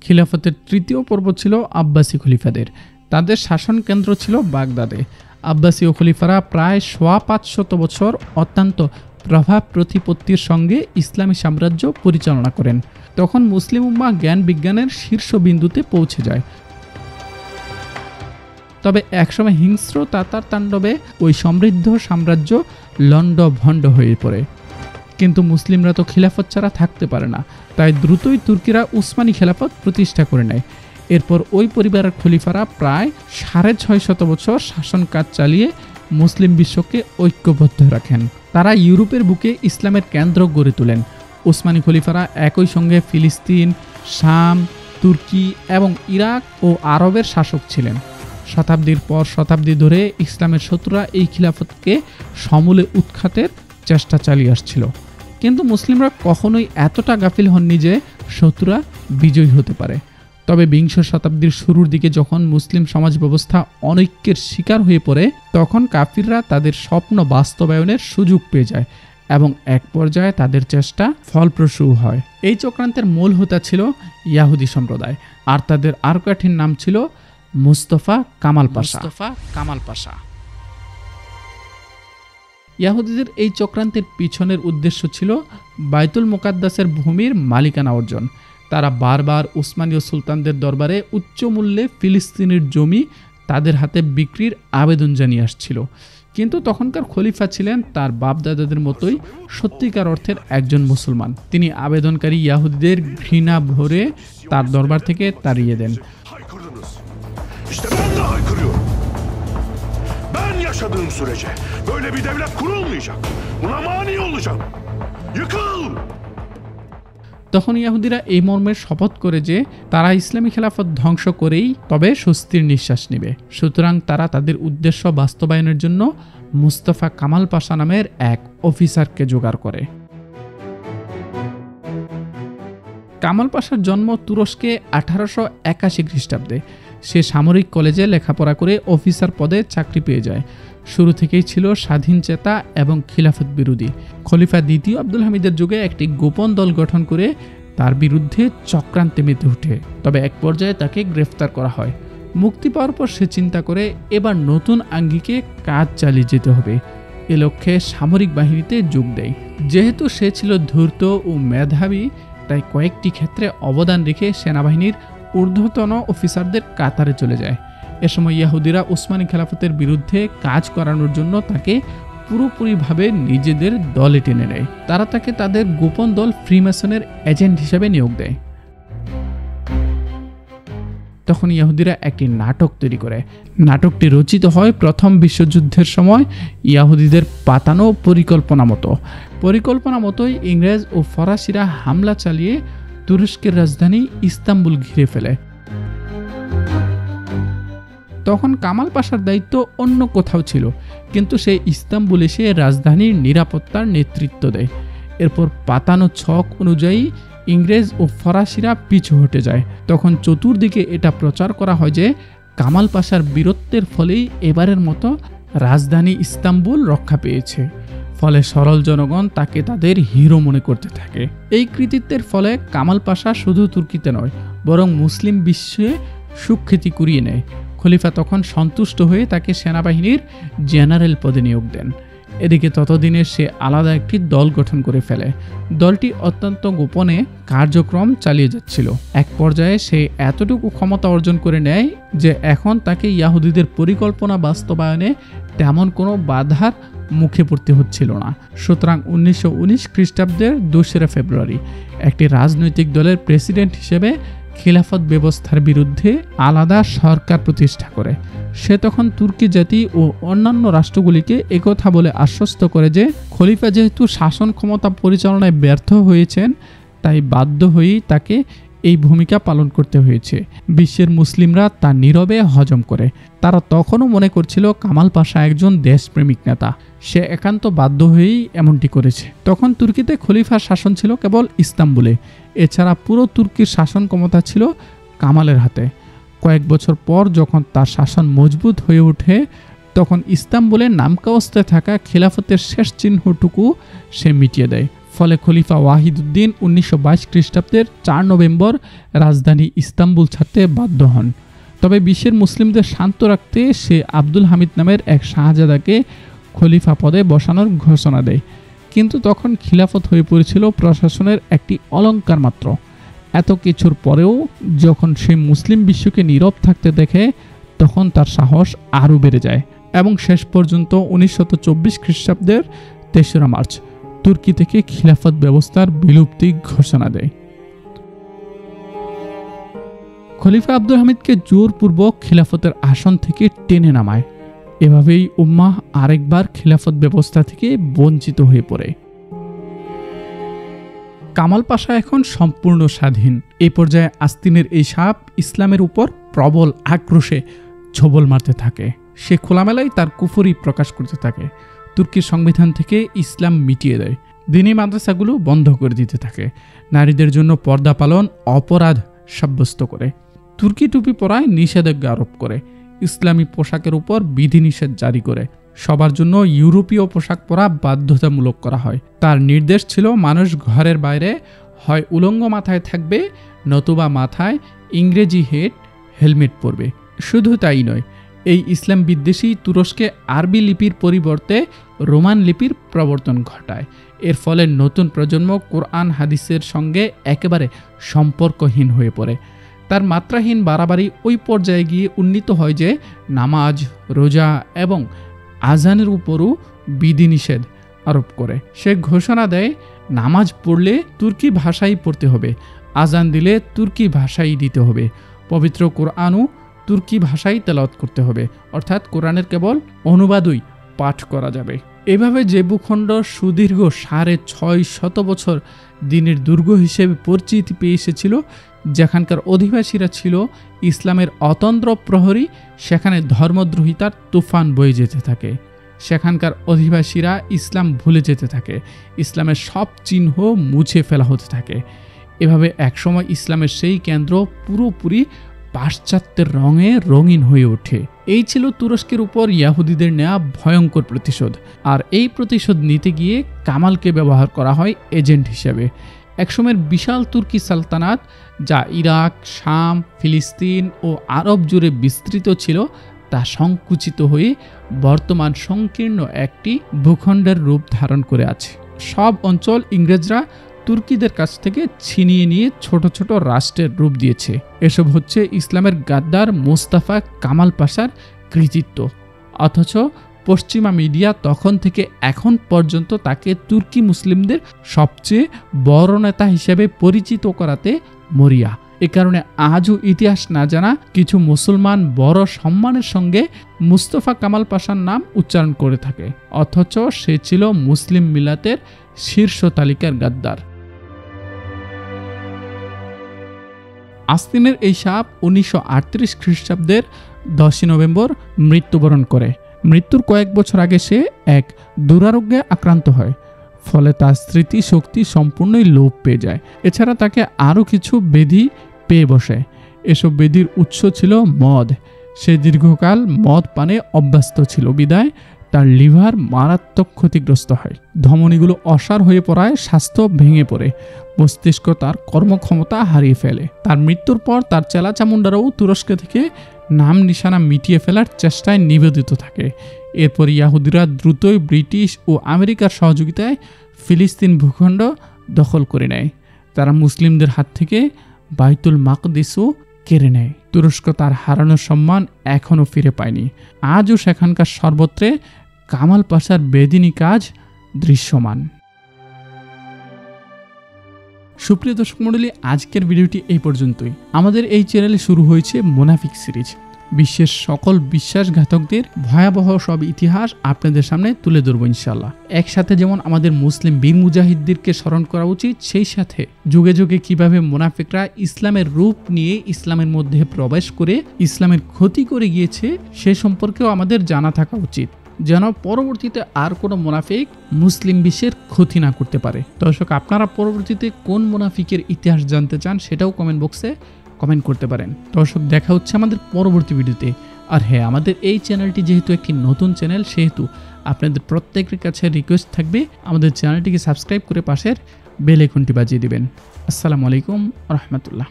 খিলাফতের তৃতীয় পর্ব ছিল আব্বাসী খলিফাদের। তাদের শাসন কেন্দ্র ছিল বাগদাদে। আব্বাসীয় খলিফারা প্রায় ৫০০ বছর অত্যন্ত প্রভাব প্রতিপত্তির সঙ্গে ইসলামী সাম্রাজ্য পরিচালনা করেন। তখন মুসলিম উম্মাহ জ্ঞান বিজ্ঞানের শীর্ষবিন্দুতে পৌঁছে যায়। তবে একসময় হিংস্র তাতার তাণ্ডবে ওই সমৃদ্ধ সাম্রাজ্য লণ্ডভণ্ড হয়ে পড়ে। কিন্তু মুসলিমরা তো খিলাফত ছাড়া থাকতে পারে না, তাই দ্রুতই তুর্কিরা উসমানী খেলাফত প্রতিষ্ঠা করে নেয়। এরপর ওই পরিবারের খলিফারা প্রায় ৬৫০ বছর শাসন কাজ চালিয়ে মুসলিম বিশ্বকে ঐক্যবদ্ধ রাখেন। তারা ইউরোপের বুকে ইসলামের কেন্দ্র গড়ে তোলেন। উসমানী খলিফারা একই সঙ্গে ফিলিস্তিন, শাম, তুর্কি এবং ইরাক ও আরবের শাসক ছিলেন। শতাব্দীর পর শতাব্দী ধরে ইসলামের শত্রুরা এই খিলাফতকে সমূলে উৎখাতের চেষ্টা চালিয়ে আসছিল। কিন্তু মুসলিমরা কখনোই এতটা গাফিল হননি যে শত্রুরা বিজয়ী হতে পারে। তবে বিংশ শতাব্দীর শুরুর দিকে যখন মুসলিম সমাজ ব্যবস্থা অনৈক্যের শিকার হয়ে পড়ে, তখন কাফিররা তাদের স্বপ্ন বাস্তবায়নের সুযোগ পেয়ে যায় এবং এক পর্যায়ে তাদের চেষ্টা ফলপ্রসূ হয়। এই চক্রান্তের মূল হোতা ছিল ইয়াহুদি সম্প্রদায়, আর তাদের আরকাঠির নাম ছিল মুস্তফা কামাল পাশা। ইয়াহুদিদের এই চক্রান্তের পিছনের উদ্দেশ্য ছিল বাইতুল মুকাদ্দাসের ভূমির মালিকানা অর্জন। তারা বারবার উসমানীয় সুলতানদের দরবারে উচ্চ মূল্যে ফিলিস্তিনের জমি তাদের হাতে বিক্রির আবেদন জানিয়ে আসছিল। কিন্তু তখনকার খলিফা ছিলেন তার বাপদাদাদের মতোই সত্যিকার অর্থের একজন মুসলমান। তিনি আবেদনকারী ইয়াহুদিদের ঘৃণা ভরে তার দরবার থেকে তাড়িয়ে দেন। İşte ben de haykırıyorum. Ben yaşadığım sürece böyle bir devlet kurulmayacak. Buna mani olacağım. Yıkıl! তখন ইহুদিরা এই মর্মের শপথ করে যে তারা ইসলামী খেলাফত ধ্বংস করেই তবে স্বস্তির নিঃশ্বাস নেবে। সুতরাং তারা তাদের উদ্দেশ্য বাস্তবায়নের জন্য মুস্তফা কামাল পাশা নামের এক অফিসারকে জোগাড় করে। কামাল পাশার জন্ম তুরস্কে 1881 খ্রিস্টাব্দে। সে সামরিক কলেজে লেখাপড়া করে অফিসার পদে চাকরি পেয়ে যায়। শুরু থেকেই ছিল স্বাধীন চেতা এবং খিলাফত বিরোধী। খলিফা দ্বিতীয় আব্দুল হামিদের যুগে একটি গোপন দল গঠন করে তার বিরুদ্ধে চক্রান্তে মেতে ওঠে। তবে এক পর্যায়ে তাকে গ্রেফতার করা হয়। মুক্তি পাওয়ার পর সে চিন্তা করে এবার নতুন আঙ্গিকে কাজ চালিয়ে যেতে হবে। এ লক্ষ্যে সামরিক বাহিনীতে যোগ দেয়। যেহেতু সে ছিল ধূর্ত ও মেধাবী, তাই কয়েকটি ক্ষেত্রে অবদান রেখে সেনাবাহিনীর ঊর্ধ্বতন অফিসারদের কাতারে চলে যায়। এ সময় ইহুদিরা উসমানী খেলাফতের বিরুদ্ধে কাজ করানোর জন্য তাকে পুরোপুরিভাবে নিজেদের দলে টেনে নেয়। তারা তাকে তাদের গোপন দল ফ্রিমেসনের এজেন্ট হিসেবে নিয়োগ দেয়। তখন ইহুদিরা একটি নাটক তৈরি করে। নাটকটি রচিত হয় প্রথম বিশ্বযুদ্ধের সময় ইহুদিদের পাতানো পরিকল্পনা মতোই ইংরেজ ও ফরাসিরা হামলা চালিয়ে তুরস্কের রাজধানী ইস্তাম্বুল ঘিরে ফেলে। তখন কামাল পাশার দায়িত্ব অন্য কোথাও ছিল, কিন্তু সে ইস্তাম্বুল এসে রাজধানীর নিরাপত্তার নেতৃত্ব দেয়। এরপর পাতানো ছক অনুযায়ী ইংরেজ ও ফরাসিরা পিছু হটে যায়। তখন চতুর্দিকে এটা প্রচার করা হয় যে কামাল পাশার বীরত্বের ফলেই এবারের মতো রাজধানী ইস্তাম্বুল রক্ষা পেয়েছে। ফলে সরল জনগণ তাকে তাদের হিরো মনে করতে থাকে। এই কৃতিত্বের ফলে কামাল পাশা শুধু তুর্কিতে নয়, বরং মুসলিম বিশ্বে সুখ্যাতি কুড়িয়ে নেয়। খলিফা তখন সন্তুষ্ট হয়ে তাকে সেনাবাহিনীর জেনারেল পদে নিয়োগ দেন। এদিকে ততদিনে সে আলাদা একটি দল গঠন করে ফেলে। দলটি অত্যন্ত গোপনে কার্যক্রম চালিয়ে যাচ্ছিল। এক পর্যায়ে সে এতটুকু ক্ষমতা অর্জন করে নেয় যে এখন তাকে ইহুদিদের পরিকল্পনা বাস্তবায়নে তেমন কোনো বাধার মুখে পড়তে হচ্ছিল না। সুতরাং 1919 খ্রিস্টাব্দের 2 ফেব্রুয়ারি একটি রাজনৈতিক দলের প্রেসিডেন্ট হিসেবে খিলাফত ব্যবস্থার বিরুদ্ধে আলাদা সরকার প্রতিষ্ঠা করে। সে তখন তুর্কি জাতি ও অন্যান্য রাষ্ট্রগুলিকে একথা বলে আশ্বস্ত করে যে খলিফা যেহেতু শাসন ক্ষমতা পরিচালনায় ব্যর্থ হয়েছেন, তাই বাধ্য হয়েই তাকে এই ভূমিকা পালন করতে হয়েছে। বিশ্বের মুসলিমরা তা নীরবে হজম করে। তারা তখনও মনে করছিল কামাল পাশা একজন দেশপ্রেমিক নেতা, সে একান্ত বাধ্য হয়েই এমনটি করেছে। তখন তুর্কিতে খলিফার শাসন ছিল কেবল ইস্তাম্বুলে। এছাড়া পুরো তুর্কির শাসন ক্ষমতা ছিল কামালের হাতে। কয়েক বছর পর যখন তার শাসন মজবুত হয়ে ওঠে, তখন ইস্তাম্বুলে নামকাওস্তে থাকা খিলাফতের শেষ চিহ্নটুকু সে মিটিয়ে দেয়। ফলে খলিফা ওয়াহিদুদ্দিন 1922 খ্রিস্টাব্দের 4 নভেম্বর রাজধানী ইস্তাম্বুল ছাড়তে বাধ্য হন। তবে বিশ্বের মুসলিমদের শান্ত রাখতে সে আব্দুল হামিদ নামের এক শাহজাদাকে খলিফা পদে বসানোর ঘোষণা দেয়। কিন্তু তখন খিলাফত হয়ে পড়েছিল প্রশাসনের একটি অলঙ্কার মাত্র। এত কিছুর পরেও যখন সে মুসলিম বিশ্বকে নীরব থাকতে দেখে তখন তার সাহস আরও বেড়ে যায় এবং শেষ পর্যন্ত 1924 খ্রিস্টাব্দের 3রা মার্চ তুর্কি থেকে খিলাফত ব্যবস্থার বিলুপ্তি ঘোষণা দেয়। খলিফা আব্দুল হামিদকে জোরপূর্বক খিলাফতের আসন থেকে টেনে নামায়। এভাবেই উম্মাহ আরেকবার খিলাফত ব্যবস্থা থেকে বঞ্চিত হয়ে পড়ে। কামাল পাশা এখন সম্পূর্ণ স্বাধীন। এই পর্যায়ে আস্তিনের এই সাপ ইসলামের উপর প্রবল আক্রোশে ছোবল মারতে থাকে। সে খোলামেলায় তার কুফরি প্রকাশ করতে থাকে। তুর্কির সংবিধান থেকে ইসলাম মিটিয়ে দেয়। দিনী মাদ্রাসাগুলো বন্ধ করে দিতে থাকে। নারীদের জন্য পর্দা পালন অপরাধ সাব্যস্ত করে। তুর্কি টুপি পরায় নিষেধাজ্ঞা আরোপ করে। ইসলামী পোশাকের উপর বিধিনিষেধ জারি করে। সবার জন্য ইউরোপীয় পোশাক পরা বাধ্যতামূলক করা হয়। তার নির্দেশ ছিল মানুষ ঘরের বাইরে হয় উলঙ্গ মাথায় থাকবে, নতুবা মাথায় ইংরেজি হেলমেট পরবে। শুধু তাই নয়, এই ইসলাম বিদ্বেষী তুরস্কে আরবি লিপির পরিবর্তে রোমান লিপির প্রবর্তন ঘটায়। এর ফলে নতুন প্রজন্ম কোরআন হাদিসের সঙ্গে একেবারে সম্পর্কহীন হয়ে পড়ে। তার মাত্রাহীন বাড়াবাড়ি ওই পর্যায়ে গিয়ে উন্নীত হয় যে নামাজ, রোজা এবং আজানের উপরও বিধিনিষেধ আরোপ করে। সে ঘোষণা দেয় নামাজ পড়লে তুর্কি ভাষাই পড়তে হবে, আজান দিলে তুর্কি ভাষাই দিতে হবে, পবিত্র কোরআনও তুর্কি ভাষাই তেলাওয়াত করতে হবে, অর্থাৎ কোরআনের কেবল অনুবাদই পাঠ করা যাবে। এভাবে যে ভূখণ্ড সুদীর্ঘ 650 বছর দিনের দুর্গ হিসেবে পরিচিতি পেয়ে এসেছিল, যেখানকার অধিবাসীরা ছিল ইসলামের অতন্দ্র প্রহরী, সেখানে ধর্মদ্রোহিতার তুফান বয়ে যেতে থাকে। সেখানকার অধিবাসীরা ইসলাম ভুলে যেতে থাকে। ইসলামের সব চিহ্ন মুছে ফেলা হতে থাকে। এভাবে একসময় ইসলামের সেই কেন্দ্র পুরোপুরি পাশ্চাত্যের রঙে রঙিন হয়ে ওঠে। এই ছিল তুরস্কের উপর ইয়াহুদিদের নেওয়া ভয়ঙ্কর প্রতিশোধ। আর এই প্রতিশোধ নিতে গিয়ে কামালকে ব্যবহার করা হয় এজেন্ট হিসেবে। একসময়ের বিশাল তুর্কি সালতানাত, যা ইরাক, শাম, ফিলিস্তিন ও আরব জুড়ে বিস্তৃত ছিল, তা সংকুচিত হয়ে বর্তমান সংকীর্ণ একটি ভূখণ্ডের রূপ ধারণ করে আছে। সব অঞ্চল ইংরেজরা তুর্কিদের কাছ থেকে ছিনিয়ে নিয়ে ছোট ছোট রাষ্ট্রের রূপ দিয়েছে। এসব হচ্ছে ইসলামের গাদ্দার মোস্তাফা কামাল পাশার কৃতিত্ব। অথচ পশ্চিমা মিডিয়া তখন থেকে এখন পর্যন্ত তাকে তুর্কি মুসলিমদের সবচেয়ে বড় নেতা হিসেবে পরিচিত করাতে মরিয়া। এ কারণে আজও ইতিহাস না জানা কিছু মুসলমান বড় সম্মানের সঙ্গে মুস্তফা কামাল পাশার নাম উচ্চারণ করে থাকে, অথচ সে ছিল মুসলিম মিলাতের শীর্ষ তালিকার গাদ্দার। আস্তিনের এই সাপ 1938 খ্রিস্টাব্দের 10 নভেম্বর মৃত্যুবরণ করে। মৃত্যুর কয়েক বছর আগে সে এক দুরারোগ্যে আক্রান্ত হয়। ফলে তার স্মৃতি শক্তি সম্পূর্ণই লোপ পেয়ে যায়। এছাড়া তাকে আরও কিছু ব্যাধি পেয়ে বসে। এসব ব্যাধির উৎস ছিল মদ। সে দীর্ঘকাল মদ পানে অভ্যস্ত ছিল বিদায় তার লিভার মারাত্মক ক্ষতিগ্রস্ত হয়। ধমনীগুলো অসাড় হয়ে পড়ায় স্বাস্থ্য ভেঙে পড়ে। মস্তিষ্ক তার কর্মক্ষমতা হারিয়ে ফেলে। তার মৃত্যুর পর তার চেলা চামুন্ডারাও তুরস্ক থেকে নাম নিশানা মিটিয়ে ফেলার চেষ্টায় নিবেদিত থাকে। এরপর ইয়াহুদিরা দ্রুতই ব্রিটিশ ও আমেরিকার সহযোগিতায় ফিলিস্তিন ভূখণ্ড দখল করে নেয়। তারা মুসলিমদের হাত থেকে বাইতুল মাকদিসও কেড়ে নেয়। তুরস্ক তার হারানো সম্মান এখনও ফিরে পায়নি। আজও সেখানকার সর্বত্রে কামাল পাশার বেদিনী কাজ দৃশ্যমান। সুপ্রিয় দর্শক মণ্ডলী, আজকের ভিডিওটি এই পর্যন্তই। আমাদের এই চ্যানেলে শুরু হয়েছে মোনাফিক সিরিজ। বিশ্বের সকল বিশ্বাসঘাতকদের ভয়াবহ সব ইতিহাস আপনাদের সামনে তুলে ধরবো ইনশাল্লাহ। একসাথে যেমন আমাদের মুসলিম বীর মুজাহিদদেরকে স্মরণ করা উচিত, সেই সাথে যুগে যুগে কিভাবে মুনাফিকরা ইসলামের রূপ নিয়ে ইসলামের মধ্যে প্রবেশ করে ইসলামের ক্ষতি করে গিয়েছে সে সম্পর্কেও আমাদের জানা থাকা উচিত, যেন পরবর্তীতে আর কোনো মুনাফিক মুসলিম বিশ্বের ক্ষতি না করতে পারে। দর্শক, আপনারা পরবর্তীতে কোন মুনাফিকের ইতিহাস জানতে চান সেটাও কমেন্ট বক্সে কমেন্ট করতে পারেন। দর্শক, দেখা হচ্ছে আমাদের পরবর্তী ভিডিওতে। আর হ্যাঁ, আমাদের এই চ্যানেলটি যেহেতু একটি নতুন চ্যানেল, সেহেতু আপনাদের প্রত্যেকের কাছে রিকোয়েস্ট থাকবে আমাদের চ্যানেলটিকে সাবস্ক্রাইব করে পাশের বেল আইকনটি বাজিয়ে দিবেন। আসসালামু আলাইকুম রহমতুল্লাহ।